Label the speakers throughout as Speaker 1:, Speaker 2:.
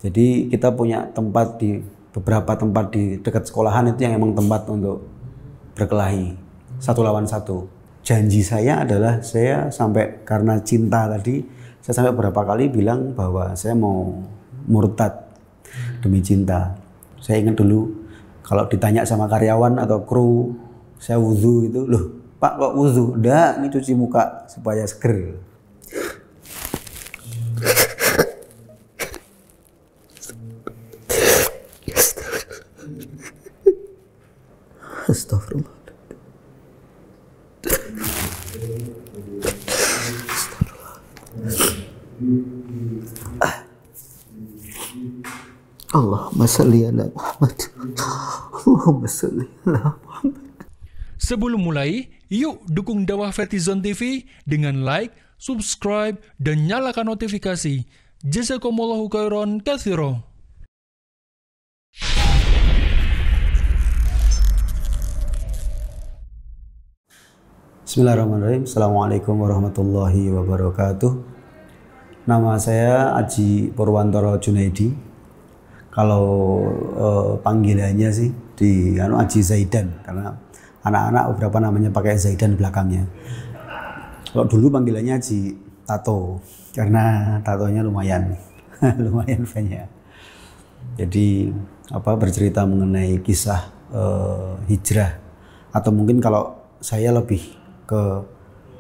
Speaker 1: Jadi kita punya tempat di beberapa tempat di dekat sekolahan itu yang emang tempat untuk berkelahi 1 lawan 1. Janji saya adalah saya sampai karena cinta tadi, saya sampai beberapa kali bilang bahwa saya mau murtad demi cinta. Saya ingat dulu kalau ditanya sama karyawan atau kru, saya wudhu itu, loh Pak kok wudhu? Enggak, ini cuci muka supaya seger. Astagfirullah. Allahumma shalli ala Muhammad. Allahumma shalli ala Muhammad.
Speaker 2: Sebelum mulai, yuk dukung dakwah Vertizon TV dengan like, subscribe, dan nyalakan notifikasi. Jazakumullahu khairan katsira.
Speaker 1: Bismillahirrahmanirrahim. Assalamualaikum warahmatullahi wabarakatuh. Nama saya Aji Purwantoro Junaidi. Kalau panggilannya sih di Aji Zaidan, karena anak-anak beberapa namanya pakai Zaidan belakangnya. Kalau dulu panggilannya Aji Tato, karena tatonya lumayan lumayan banyak. Jadi bercerita mengenai kisah hijrah, atau mungkin kalau saya lebih ke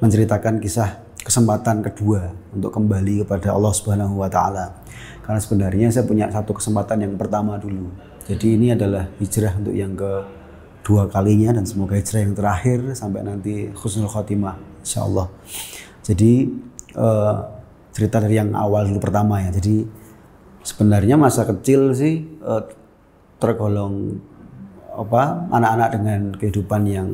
Speaker 1: menceritakan kisah kesempatan kedua untuk kembali kepada Allah Subhanahu wa taala. Karena sebenarnya saya punya satu kesempatan yang pertama dulu. Jadi ini adalah hijrah untuk yang kedua kalinya, dan semoga hijrah yang terakhir sampai nanti husnul khotimah insyaallah. Jadi cerita dari yang awal dulu pertama ya. Jadi sebenarnya masa kecil sih tergolong anak-anak dengan kehidupan yang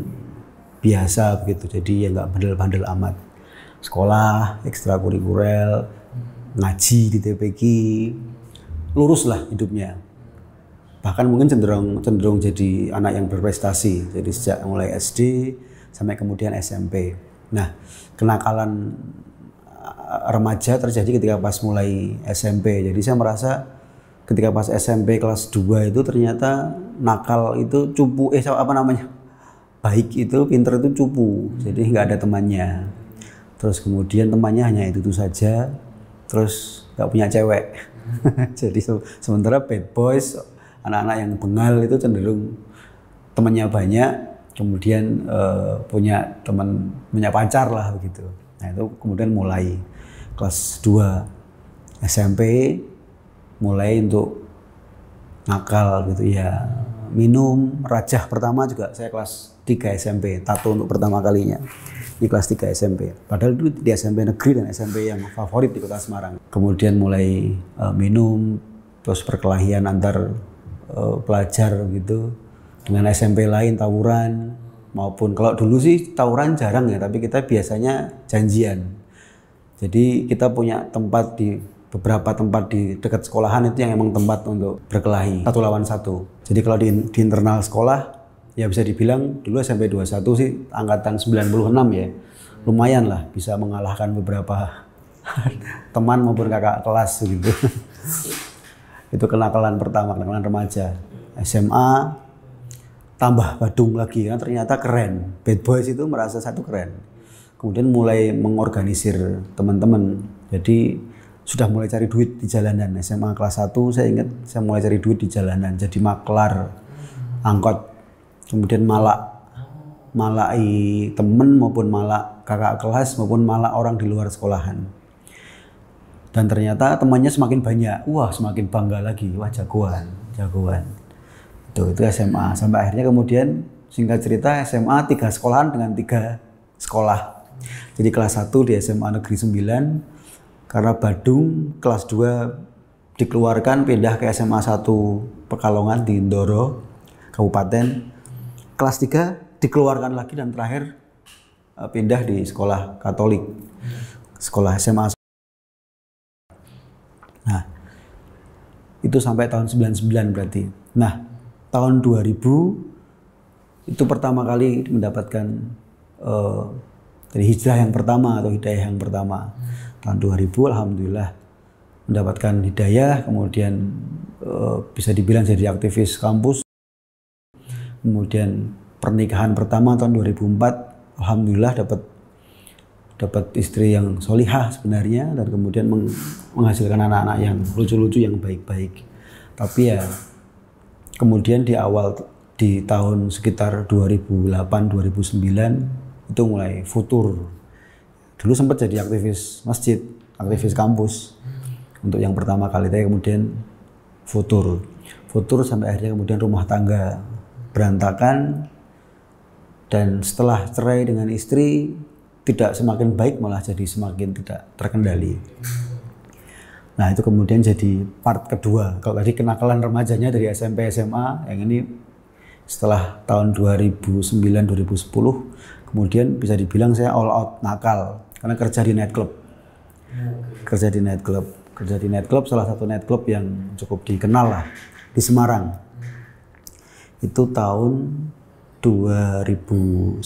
Speaker 1: biasa begitu. Jadi ya nggak bandel-bandel amat. Sekolah, ekstrakurikuler, ngaji di TPQ, lurus lah hidupnya. Bahkan mungkin cenderung jadi anak yang berprestasi. Jadi sejak mulai SD sampai kemudian SMP. Nah, kenakalan remaja terjadi ketika pas mulai SMP. Jadi saya merasa ketika pas SMP kelas 2 itu ternyata nakal itu cupu, baik itu, pinter itu cupu. Jadi nggak ada temannya. Terus kemudian temannya hanya itu saja. Terus nggak punya cewek. Jadi sementara bad boys, anak-anak yang bengal itu cenderung temannya banyak, kemudian punya pacar lah begitu. Nah itu kemudian mulai kelas 2 SMP mulai untuk nakal gitu ya, minum, rajah pertama juga saya kelas 3 SMP, tato untuk pertama kalinya di kelas 3 SMP. Padahal itu di SMP negeri dan SMP yang favorit di Kota Semarang. Kemudian mulai minum, terus perkelahian antar pelajar gitu dengan SMP lain, tawuran, maupun kalau dulu sih tawuran jarang ya, tapi kita biasanya janjian. Jadi kita punya tempat di beberapa tempat di dekat sekolahan itu yang emang tempat untuk berkelahi 1 lawan 1. Jadi kalau di internal sekolah ya bisa dibilang dulu SMP 21 sih angkatan 96 ya. Lumayan lah bisa mengalahkan beberapa teman maupun kakak kelas gitu. Itu kenakalan pertama, kenakalan remaja. SMA tambah badung lagi, karena ternyata keren. Bad boys itu merasa satu keren. Kemudian mulai mengorganisir teman-teman. Jadi sudah mulai cari duit di jalanan. SMA kelas 1 saya ingat saya mulai cari duit di jalanan. Jadi maklar angkot, kemudian malai temen maupun malak kakak kelas maupun malak orang di luar sekolahan. Dan ternyata temannya semakin banyak. Wah, semakin bangga lagi. Wah, jagoan. Itu SMA. Sampai akhirnya kemudian singkat cerita SMA 3 sekolahan dengan 3 sekolah. Jadi kelas 1 di SMA Negeri 9, karena Badung kelas 2 dikeluarkan pindah ke SMA 1 Pekalongan di Ndoro, Kabupaten. Kelas 3 dikeluarkan lagi dan terakhir pindah di sekolah Katolik, sekolah SMA. Nah, itu sampai tahun 99 berarti. Nah, tahun 2000 itu pertama kali mendapatkan dari hijrah yang pertama atau hidayah yang pertama. Tahun 2000 alhamdulillah mendapatkan hidayah, kemudian bisa dibilang jadi aktivis kampus. Kemudian pernikahan pertama tahun 2004, alhamdulillah dapat istri yang solihah sebenarnya, dan kemudian menghasilkan anak-anak yang lucu-lucu, yang baik-baik. Tapi ya kemudian di tahun sekitar 2008-2009 itu mulai futur. Dulu sempat jadi aktivis masjid, aktivis kampus untuk yang pertama kali, tapi kemudian futur sampai akhirnya kemudian rumah tangga berantakan, dan setelah cerai dengan istri tidak semakin baik, malah jadi semakin tidak terkendali. Nah, itu kemudian jadi part kedua. Kalau tadi kenakalan remajanya dari SMP SMA, yang ini setelah tahun 2009-2010 kemudian bisa dibilang saya all out nakal karena kerja di nightclub. Kerja di nightclub, salah satu nightclub yang cukup dikenal lah di Semarang. Itu tahun 2010.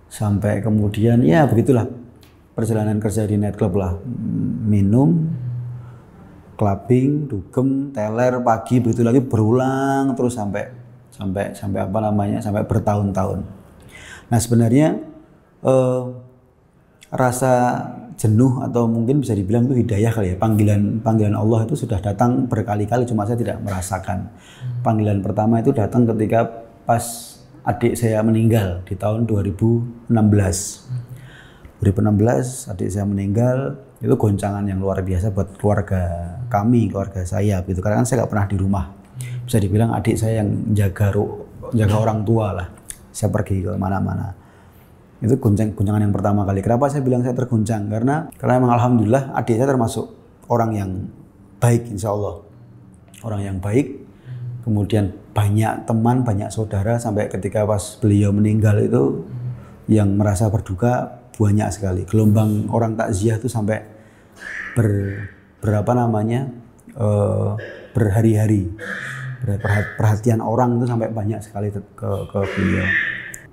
Speaker 1: Sampai kemudian ya begitulah perjalanan kerja di nightclub lah. Minum, clubbing, dugem, teler pagi, begitu lagi berulang terus sampai sampai bertahun-tahun. Nah, sebenarnya rasa jenuh atau mungkin bisa dibilang itu hidayah kali ya, panggilan Allah itu sudah datang berkali-kali, cuma saya tidak merasakan. Panggilan pertama itu datang ketika pas adik saya meninggal di tahun 2016 adik saya meninggal. Itu goncangan yang luar biasa buat keluarga saya gitu, karena kan saya nggak pernah di rumah, bisa dibilang adik saya yang jaga orang tua lah, saya pergi ke mana-mana. Itu goncangan yang pertama kali. Kenapa saya bilang saya terguncang? Karena memang alhamdulillah adik saya termasuk orang yang baik, insya Allah orang yang baik. Kemudian banyak teman, banyak saudara, sampai ketika pas beliau meninggal itu yang merasa berduka banyak sekali. Gelombang orang takziah itu sampai berhari-hari. Perhatian orang itu sampai banyak sekali ke beliau.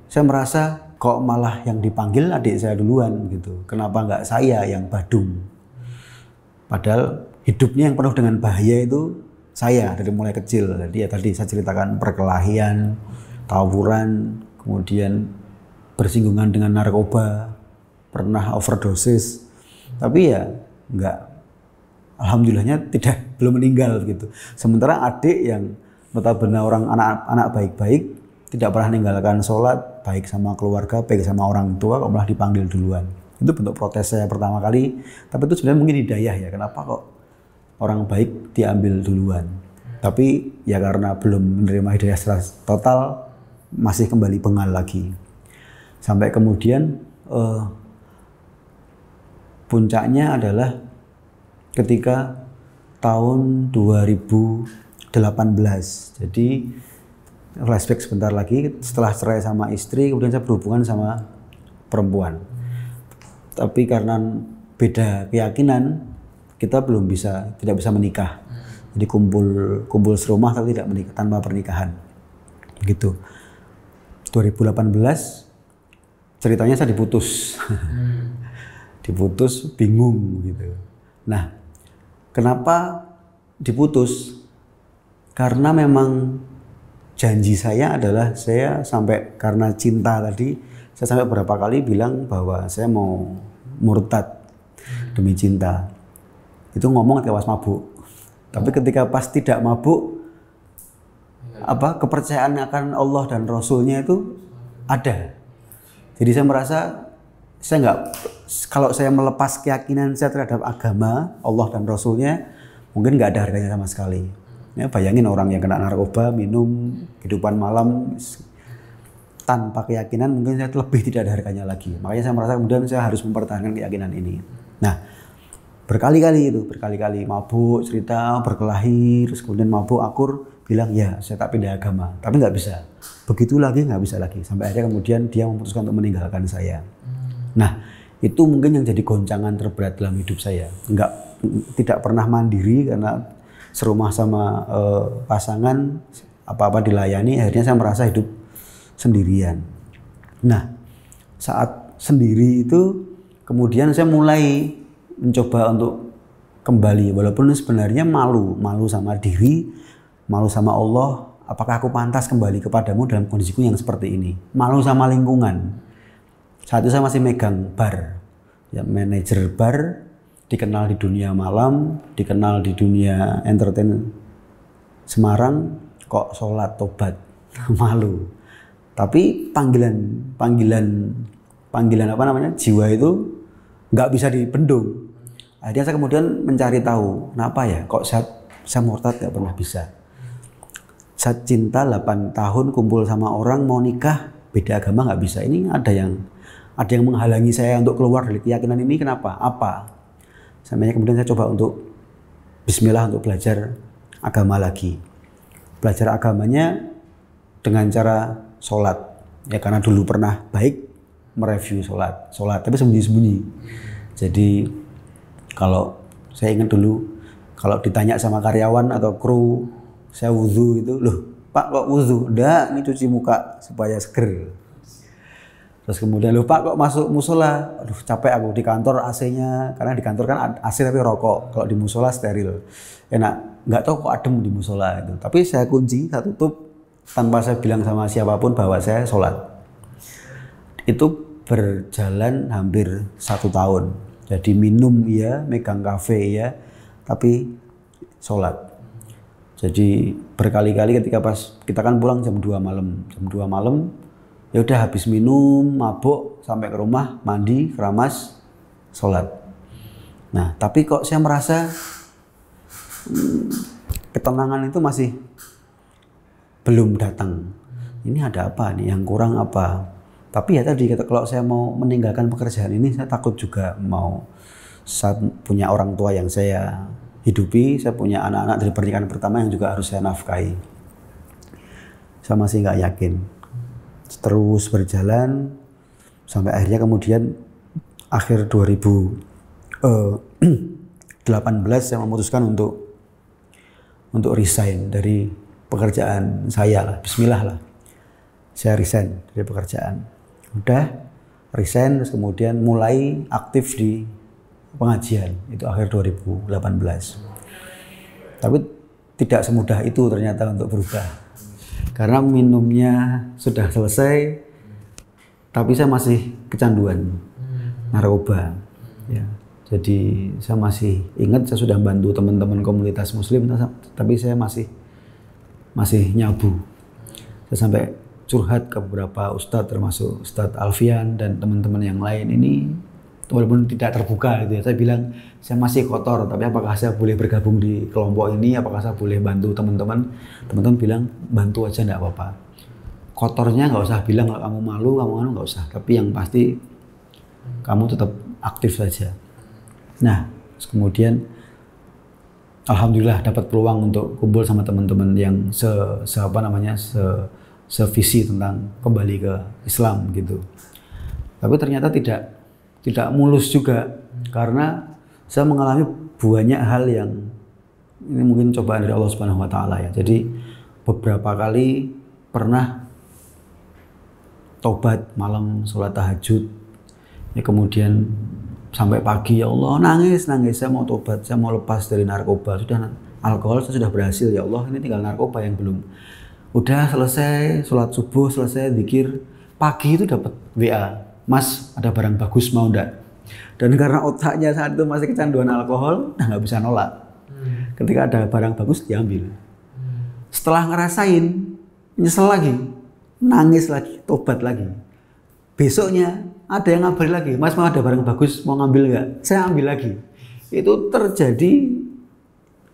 Speaker 1: Saya merasa kok malah yang dipanggil adik saya duluan gitu. Kenapa nggak saya yang badung? Padahal hidupnya yang penuh dengan bahaya itu saya dari mulai kecil. Jadi ya tadi saya ceritakan perkelahian, tawuran, kemudian bersinggungan dengan narkoba, pernah overdosis. Tapi ya nggak, alhamdulillahnya belum meninggal gitu. Sementara adik yang notabene orang anak baik-baik, tidak pernah meninggalkan sholat, baik sama keluarga, baik sama orang tua, kok malah dipanggil duluan. Itu bentuk protes saya pertama kali. Tapi itu sebenarnya mungkin hidayah ya, kenapa kok orang baik diambil duluan. Tapi ya karena belum menerima hidayah secara total, masih kembali bengal lagi. Sampai kemudian puncaknya adalah ketika tahun 2018. Jadi flashback sebentar lagi, setelah cerai sama istri, kemudian saya berhubungan sama perempuan. Tapi karena beda keyakinan, kita tidak bisa menikah. Jadi kumpul serumah tapi tidak menikah, tanpa pernikahan. Begitu. 2018 ceritanya saya diputus. Diputus, bingung gitu. Nah, kenapa diputus? Karena memang janji saya adalah saya sampai karena cinta tadi, saya sampai beberapa kali bilang bahwa saya mau murtad demi cinta. Itu ngomong ketika pas mabuk. Tapi ketika pas tidak mabuk, kepercayaan akan Allah dan Rasulnya itu ada. Jadi saya merasa kalau saya melepas keyakinan saya terhadap agama Allah dan Rasulnya, mungkin nggak ada harganya sama sekali. Ya, bayangin orang yang kena narkoba, minum, kehidupan malam tanpa keyakinan, mungkin saya lebih tidak ada harganya lagi. Makanya saya merasa kemudian saya harus mempertahankan keyakinan ini. Nah, berkali-kali mabuk, cerita, berkelahi, terus kemudian mabuk, akur, bilang ya saya tak pindah agama, tapi nggak bisa. Begitu lagi nggak bisa lagi, sampai akhirnya kemudian dia memutuskan untuk meninggalkan saya. Nah, itu mungkin yang jadi goncangan terberat dalam hidup saya. Tidak pernah mandiri karena serumah sama pasangan, apa-apa dilayani, akhirnya saya merasa hidup sendirian. Nah, saat sendiri itu kemudian saya mulai mencoba untuk kembali, walaupun sebenarnya malu sama diri, malu sama Allah. Apakah aku pantas kembali kepadamu dalam kondisiku yang seperti ini? Malu sama lingkungan. Saat itu saya masih megang bar, ya, manajer bar, dikenal di dunia malam, dikenal di dunia entertain Semarang, kok sholat tobat, malu. Tapi panggilan apa namanya, jiwa itu nggak bisa dibendung. Akhirnya saya kemudian mencari tahu, kenapa ya kok saya murtad nggak pernah bisa. Saya cinta 8 tahun kumpul sama orang, mau nikah beda agama nggak bisa. Ini ada yang menghalangi saya untuk keluar dari keyakinan ini. Kenapa? Apa? Sampai kemudian saya coba untuk bismillah untuk belajar agama lagi. Belajar agamanya dengan cara sholat. Ya karena dulu pernah baik mereview sholat tapi sembunyi-sembunyi. Jadi kalau saya ingat dulu, kalau ditanya sama karyawan atau kru, saya wudhu itu, loh Pak kok wudhu? Enggak, ini cuci muka supaya seger. Terus kemudian, loh Pak kok masuk musola? Aduh capek aku di kantor AC-nya, karena di kantor kan AC tapi rokok, kalau di musola steril. Enak, nggak tahu kok adem di musola itu. Tapi saya kunci, saya tutup tanpa saya bilang sama siapapun bahwa saya sholat. Itu berjalan hampir 1 tahun. Jadi minum ya, megang kafe ya, tapi sholat. Jadi berkali-kali ketika pas kita kan pulang jam 2 malam. Jam 2 malam ya udah habis minum, mabuk, sampai ke rumah, mandi, keramas, sholat. Nah, tapi kok saya merasa ketenangan itu masih belum datang. Ini ada apa nih, yang kurang apa? Tapi ya tadi, kalau saya mau meninggalkan pekerjaan ini, saya takut juga saya punya orang tua yang saya hidupi, saya punya anak-anak dari pernikahan pertama yang juga harus saya nafkahi. Saya masih nggak yakin. Terus berjalan sampai akhirnya kemudian akhir 2018 saya memutuskan untuk resign dari pekerjaan saya lah. Bismillah lah. Saya resign dari pekerjaan. Udah resign, terus kemudian mulai aktif di pengajian. Itu akhir 2018. Tapi tidak semudah itu ternyata untuk berubah. Karena minumnya sudah selesai, tapi saya masih kecanduan narkoba. Ya. Jadi saya masih ingat, saya sudah bantu teman-teman komunitas muslim, tapi saya masih nyabu. Saya sampai curhat ke beberapa ustadz, termasuk Ustadz Alfian dan teman-teman yang lain. Ini walaupun tidak terbuka gitu ya, saya bilang saya masih kotor, tapi apakah saya boleh bergabung di kelompok ini, apakah saya boleh bantu teman-teman. Teman-teman bilang bantu aja, enggak apa-apa. Kotornya nggak usah bilang, kalau kamu malu, kamu nggak usah, tapi yang pasti kamu tetap aktif saja. Nah, kemudian alhamdulillah dapat peluang untuk kumpul sama teman-teman yang sevisi tentang kembali ke Islam gitu. Tapi ternyata tidak mulus juga, karena saya mengalami banyak hal yang ini mungkin cobaan dari Allah Subhanahu wa taala ya. Jadi beberapa kali pernah tobat malam, sholat tahajud, ya kemudian sampai pagi, ya Allah, nangis, saya mau tobat, saya mau lepas dari narkoba. Sudah alkohol saya sudah berhasil, ya Allah, ini tinggal narkoba yang belum. Udah selesai sholat subuh, selesai zikir, pagi itu dapat WA, Mas ada barang bagus mau enggak? Dan karena otaknya saat itu masih kecanduan alkohol, nggak bisa nolak. Ketika ada barang bagus diambil. Setelah ngerasain, nyesel lagi, nangis lagi, tobat lagi. Besoknya ada yang ngabarin lagi, Mas mau ada barang bagus, mau ngambil nggak? Saya ambil lagi. Itu terjadi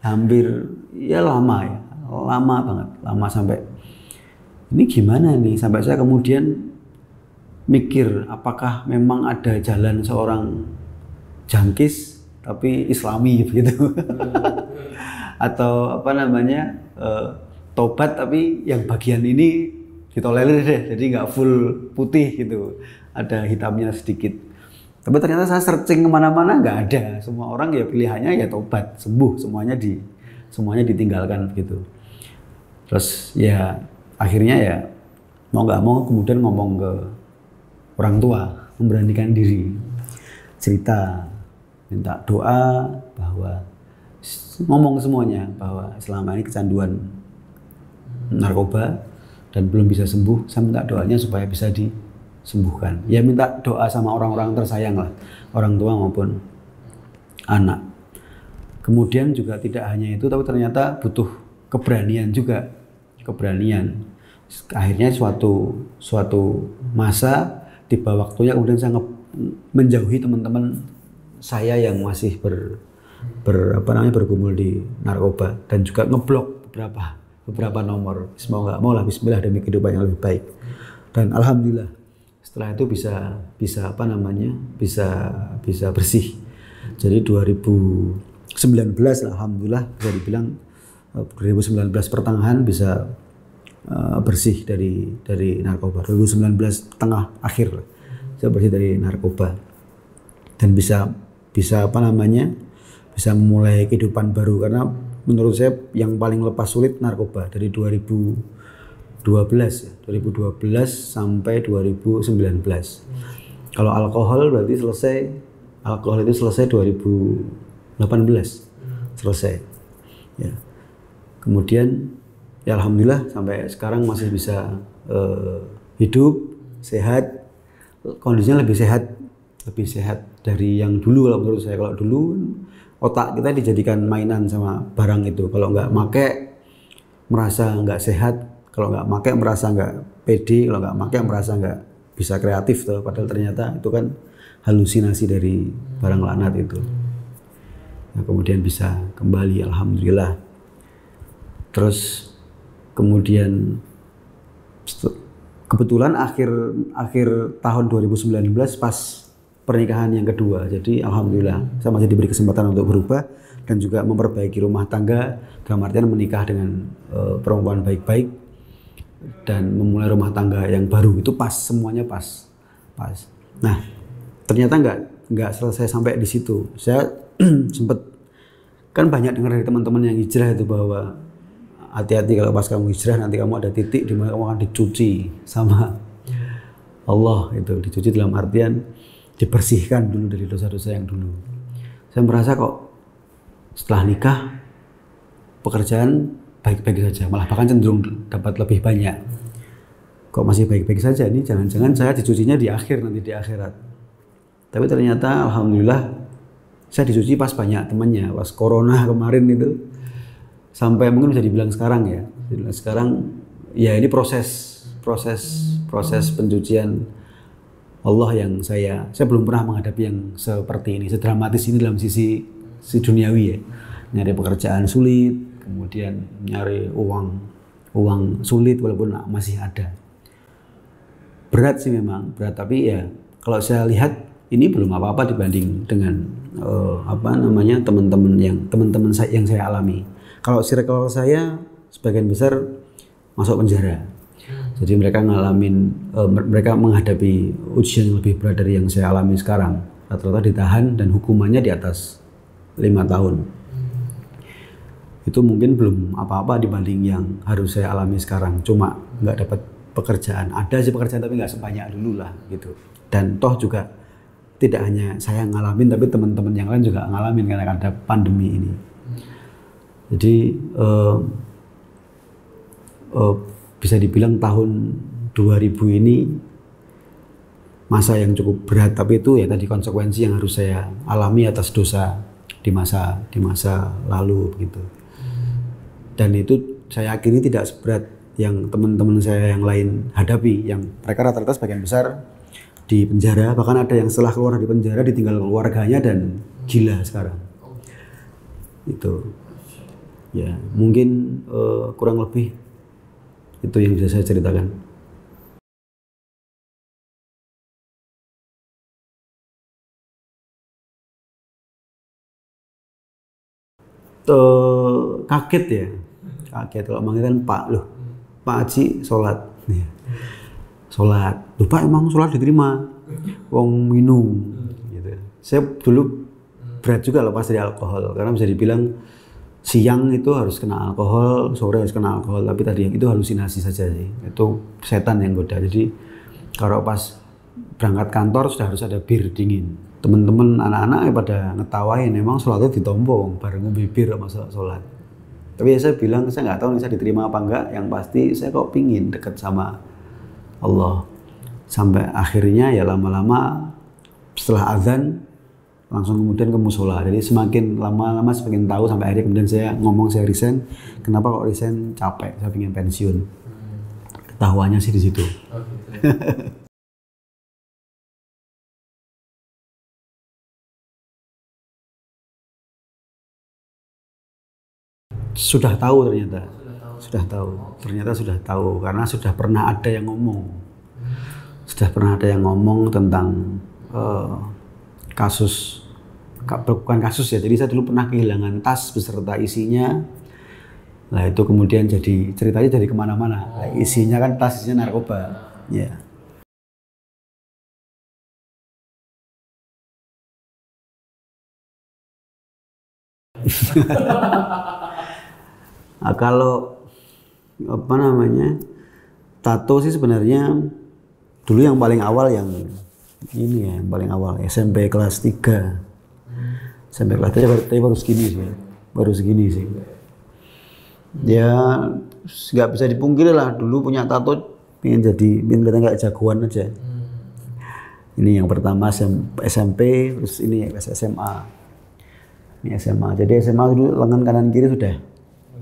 Speaker 1: hampir ya lama banget, lama sampai ini gimana nih, sampai saya kemudian mikir apakah memang ada jalan seorang jangkis tapi islami begitu. Atau apa namanya, tobat tapi yang bagian ini ditolerir deh, jadi nggak full putih gitu, ada hitamnya sedikit. Tapi ternyata saya searching kemana-mana nggak ada. Semua orang ya pilihannya ya tobat, sembuh, semuanya ditinggalkan begitu. Terus ya akhirnya ya mau nggak mau kemudian ngomong ke orang tua, memberanikan diri, cerita minta doa, bahwa ngomong semuanya bahwa selama ini kecanduan narkoba dan belum bisa sembuh. Saya minta doanya supaya bisa disembuhkan. Ya minta doa sama orang-orang tersayang lah, orang tua maupun anak. Kemudian juga tidak hanya itu, tapi ternyata butuh keberanian juga, keberanian. Akhirnya suatu masa tiba waktunya kemudian saya menjauhi teman-teman saya yang masih bergumul di narkoba, dan juga ngeblok beberapa nomor. Mau nggak mau lah, bismillah, demi kehidupan yang lebih baik. Dan alhamdulillah setelah itu bisa bersih. Jadi 2019 alhamdulillah bisa dibilang 2019 pertengahan bisa bersih dari narkoba. 2019 tengah akhir saya bersih dari narkoba dan bisa memulai kehidupan baru. Karena menurut saya yang paling lepas sulit narkoba dari 2012 sampai 2019. Kalau alkohol berarti alkohol itu selesai 2018 selesai. Ya. Kemudian ya alhamdulillah sampai sekarang masih bisa hidup sehat, kondisinya lebih sehat dari yang dulu. Kalau menurut saya, kalau dulu otak kita dijadikan mainan sama barang itu. Kalau nggak make merasa nggak sehat, kalau nggak make merasa nggak pede, kalau nggak make merasa nggak bisa kreatif tuh. Padahal ternyata itu kan halusinasi dari barang laknat itu. Nah, kemudian bisa kembali alhamdulillah. Terus kemudian kebetulan akhir tahun 2019 pas pernikahan yang kedua. Jadi alhamdulillah saya masih diberi kesempatan untuk berubah dan juga memperbaiki rumah tangga, dalam artian menikah dengan perempuan baik-baik dan memulai rumah tangga yang baru. Itu pas, semuanya pas. Nah, ternyata nggak selesai sampai di situ. Saya sempat kan banyak dengar dari teman-teman yang hijrah itu bahwa hati-hati kalau pas kamu hijrah nanti kamu ada titik di mana kamu akan dicuci sama Allah. Itu dicuci dalam artian dibersihkan dulu dari dosa-dosa yang dulu. Saya merasa kok setelah nikah pekerjaan baik-baik saja, malah bahkan cenderung dapat lebih banyak. Kok masih baik-baik saja, ini jangan-jangan saya dicucinya di akhir, nanti di akhirat. Tapi ternyata alhamdulillah saya dicuci pas banyak temannya, pas corona kemarin itu. Sampai mungkin bisa dibilang sekarang ya. Sekarang ya ini proses pencucian Allah yang saya belum pernah menghadapi yang seperti ini, sedramatis ini dalam sisi duniawi ya. Nyari pekerjaan sulit, kemudian nyari uang sulit walaupun masih ada. Berat sih memang, berat, tapi ya kalau saya lihat ini belum apa-apa dibanding dengan teman-teman yang saya alami. Kalau circle saya sebagian besar masuk penjara. Jadi mereka mereka menghadapi ujian yang lebih berat dari yang saya alami sekarang. Rata-rata ditahan dan hukumannya di atas 5 tahun. Itu mungkin belum apa-apa dibanding yang harus saya alami sekarang. Cuma nggak dapat pekerjaan. Ada sih pekerjaan tapi nggak sebanyak dulu lah gitu. Dan toh juga tidak hanya saya ngalamin, tapi teman-teman yang lain juga ngalamin karena ada pandemi ini. Jadi bisa dibilang tahun 2000 ini masa yang cukup berat, tapi itu ya tadi konsekuensi yang harus saya alami atas dosa di masa lalu begitu. Dan itu saya akhiri tidak seberat yang teman-teman saya yang lain hadapi, yang mereka rata-rata sebagian besar di penjara, bahkan ada yang setelah keluar dari penjara ditinggal keluarganya dan gila sekarang. Itu ya mungkin kurang lebih itu yang bisa saya ceritakan. Kaget ya, kaget kalau manggil kan Pak, loh Pak Haji sholat, sholat, loh Pak emang sholat diterima, wong minum, gitu. Saya dulu berat juga lepas dari alkohol, karena bisa dibilang siang itu harus kena alkohol, sore harus kena alkohol, tapi tadi itu halusinasi saja sih, itu setan yang goda. Jadi kalau pas berangkat kantor sudah harus ada bir dingin, teman-teman anak-anak pada ngetawain, emang sholatnya ditombong bareng bibir masa sholat. Tapi saya bilang saya nggak tahu bisa diterima apa enggak, yang pasti saya kok pingin dekat sama Allah. Sampai akhirnya ya lama-lama setelah azan langsung kemudian ke musola. Jadi semakin lama-lama semakin tahu, sampai akhirnya kemudian saya ngomong saya resign. Kenapa kok resign? Capek, saya pengen pensiun. Ketahuannya sih di situ. Sudah tahu ternyata. Sudah tahu karena sudah pernah ada yang ngomong. Sudah pernah ada yang ngomong tentang kasus, bukan kasus ya, jadi saya dulu pernah kehilangan tas beserta isinya. Nah itu kemudian jadi ceritanya jadi kemana-mana. Nah, isinya kan tas isinya narkoba. Ya. Nah, kalau apa namanya tato sih sebenarnya dulu yang paling awal yang ini ya, yang paling awal SMP kelas 3. SMP kelas 3 baru segini sih. Ya nggak bisa dipungkiri lah, dulu punya tato pengen kelihatan kayak jagoan aja. Ini yang pertama SMP, terus ini SMA. Ini SMA. Jadi SMA dulu lengan kanan kiri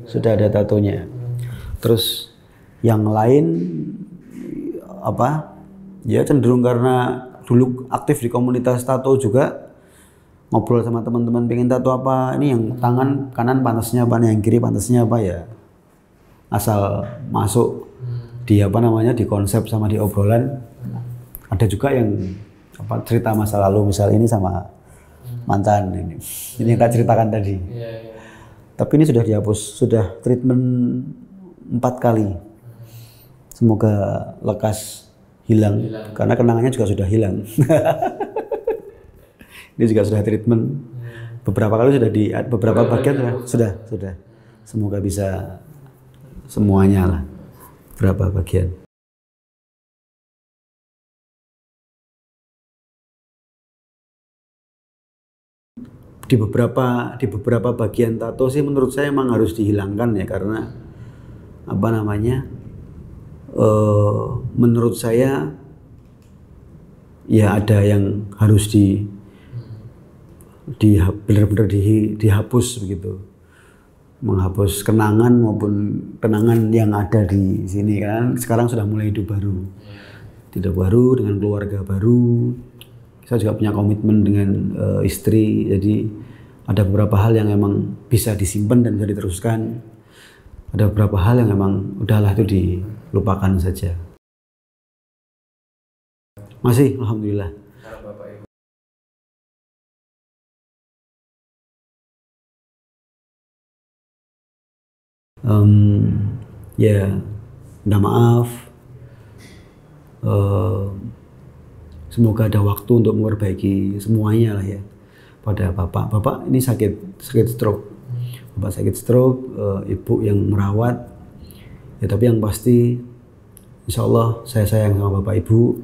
Speaker 1: sudah ada tatonya. Terus yang lain apa? Ya cenderung karena dulu aktif di komunitas tato juga, ngobrol sama teman-teman pengen tato apa, ini yang tangan kanan pantasnya apa, yang kiri pantasnya apa ya. Asal masuk di apa namanya di konsep sama di obrolan. Ada juga yang apa cerita masa lalu, misal ini sama mantan ini yang tak ceritakan tadi. Tapi ini sudah dihapus, sudah treatment 4 kali. Semoga lekas hilang. Karena kenangannya juga sudah hilang. Ini juga sudah treatment. Beberapa kali sudah di beberapa bagian sudah. Semoga bisa semuanya lah. Berapa bagian. Di beberapa bagian tato sih menurut saya emang harus dihilangkan ya, karena apa namanya menurut saya ya ada yang harus benar-benar dihapus begitu, menghapus kenangan maupun kenangan yang ada di sini kan. Sekarang sudah mulai hidup baru dengan keluarga baru. Saya juga punya komitmen dengan istri, jadi ada beberapa hal yang emang bisa disimpan dan bisa diteruskan. Ada beberapa hal yang emang udahlah itu dilupakan saja. Masih, alhamdulillah. Ya, minta maaf. Semoga ada waktu untuk memperbaiki semuanya lah ya. Pada bapak ini sakit stroke. Bapak sakit stroke, ibu yang merawat. Ya tapi yang pasti insya Allah saya sayang sama bapak ibu,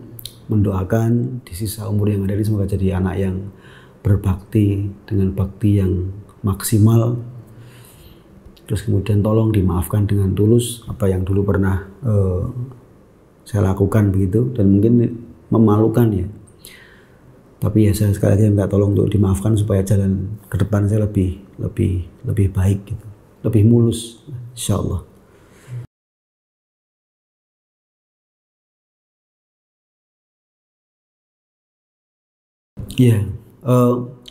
Speaker 1: mendoakan di sisa umur yang ada ini semoga jadi anak yang berbakti dengan bakti yang maksimal. Terus kemudian tolong dimaafkan dengan tulus apa yang dulu pernah saya lakukan begitu, dan mungkin memalukan ya. Tapi ya saya sekali lagi minta tolong untuk dimaafkan supaya jalan ke depan saya lebih baik gitu. Lebih mulus insyaallah. Ya,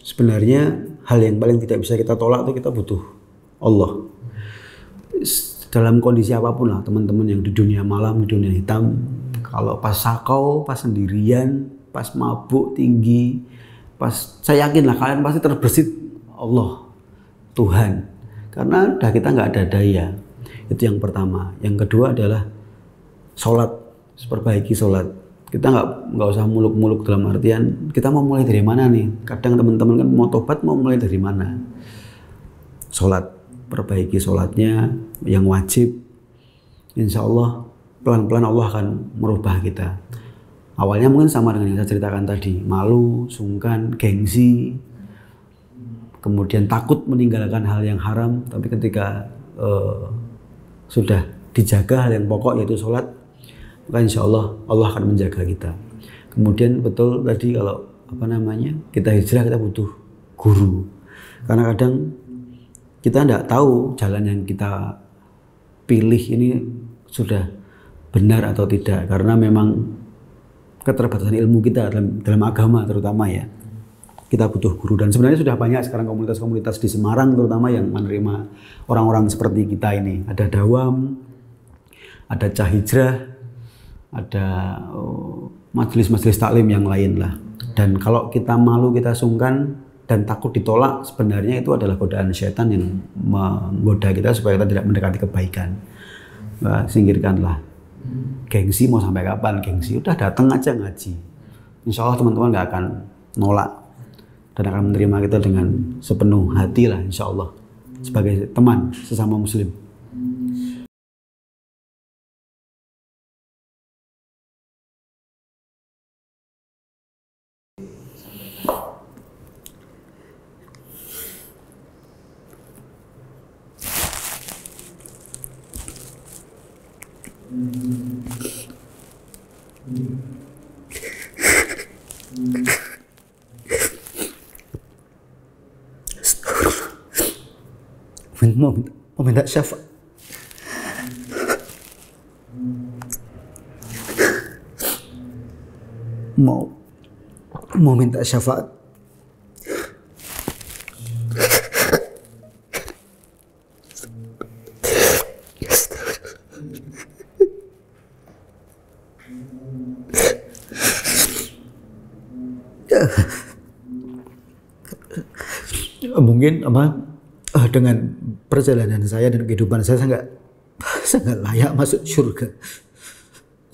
Speaker 1: sebenarnya hal yang paling tidak bisa kita tolak itu kita butuh Allah. Dalam kondisi apapun lah teman-teman yang di dunia malam, di dunia hitam, kalau pas sakau, pas sendirian, pas mabuk tinggi, saya yakin lah kalian pasti terbersit Allah, Tuhan. Karena udah kita nggak ada daya. Itu yang pertama. Yang kedua adalah sholat, perbaiki sholat. Kita nggak usah muluk-muluk dalam artian kita mau mulai dari mana nih. Kadang teman-teman kan mau tobat mau mulai dari mana. Sholat, perbaiki sholatnya yang wajib. Insya Allah pelan-pelan Allah akan merubah kita. Awalnya mungkin sama dengan yang saya ceritakan tadi, malu, sungkan, gengsi, kemudian takut meninggalkan hal yang haram. Tapi ketika sudah dijaga hal yang pokok yaitu sholat, maka insya Allah Allah akan menjaga kita. Kemudian betul tadi kalau kita hijrah, kita butuh guru, karena kadang kita tidak tahu jalan yang kita pilih ini sudah benar atau tidak, karena memang keterbatasan ilmu kita dalam agama terutama ya. Kita butuh guru, dan sebenarnya sudah banyak sekarang komunitas-komunitas di Semarang terutama yang menerima orang-orang seperti kita ini. Ada Dawam, ada Cahijrah, ada majelis-majelis taklim yang lain lah. Dan kalau kita malu, kita sungkan dan takut ditolak, sebenarnya itu adalah godaan syaitan yang menggoda kita supaya kita tidak mendekati kebaikan. Singkirkanlah gengsi. Mau sampai kapan gengsi? Udah datang aja ngaji, insya Allah teman-teman gak akan nolak dan akan menerima kita dengan sepenuh hati lah, insya Allah, sebagai teman sesama muslim. Mau minta syafaat. Mau minta syafaat. Mungkin dengan perjalanan saya dan kehidupan saya nggak layak masuk surga.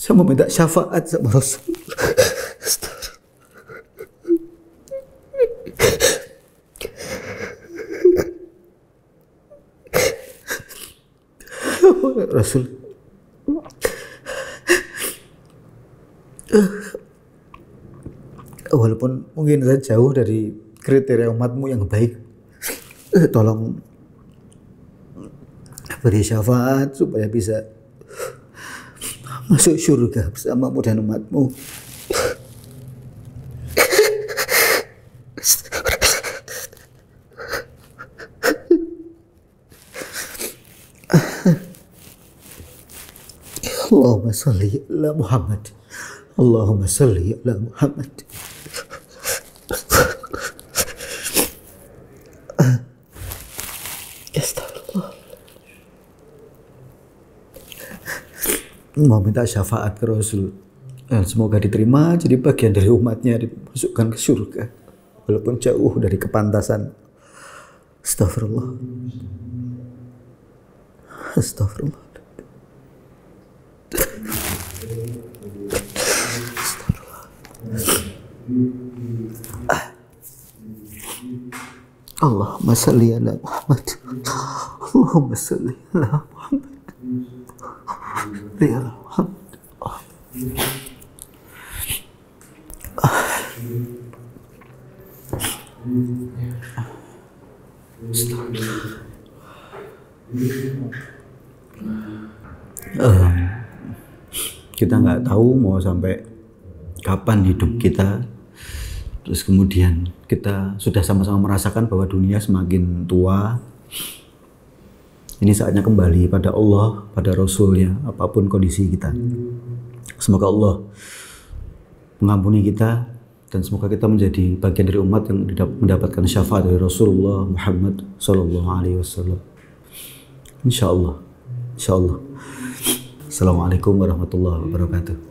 Speaker 1: Saya mau minta syafaat sama Rasul. Rasul, walaupun mungkin saya jauh dari kriteria umatmu yang baik, tolong beri syafaat supaya bisa masuk surga bersamamu dan umatmu. Allahumma salli ala Muhammad. Allahumma salli ala Muhammad. Astagfirullah. Mau minta syafaat ke Rasul. Semoga diterima jadi bagian dari umatnya, dimasukkan ke surga walaupun jauh dari kepantasan. Astagfirullah. Astagfirullah. Allahumma salli ala Muhammad. Allahumma salli ala Muhammad. Ya Muhammad. Kita nggak tahu mau sampai kapan hidup kita, terus kemudian kita sudah sama-sama merasakan bahwa dunia semakin tua. Ini saatnya kembali pada Allah, pada Rasulnya, apapun kondisi kita. Semoga Allah mengampuni kita dan semoga kita menjadi bagian dari umat yang mendapatkan syafaat dari Rasulullah Muhammad SAW. Insya Allah. Assalamualaikum warahmatullahi wabarakatuh.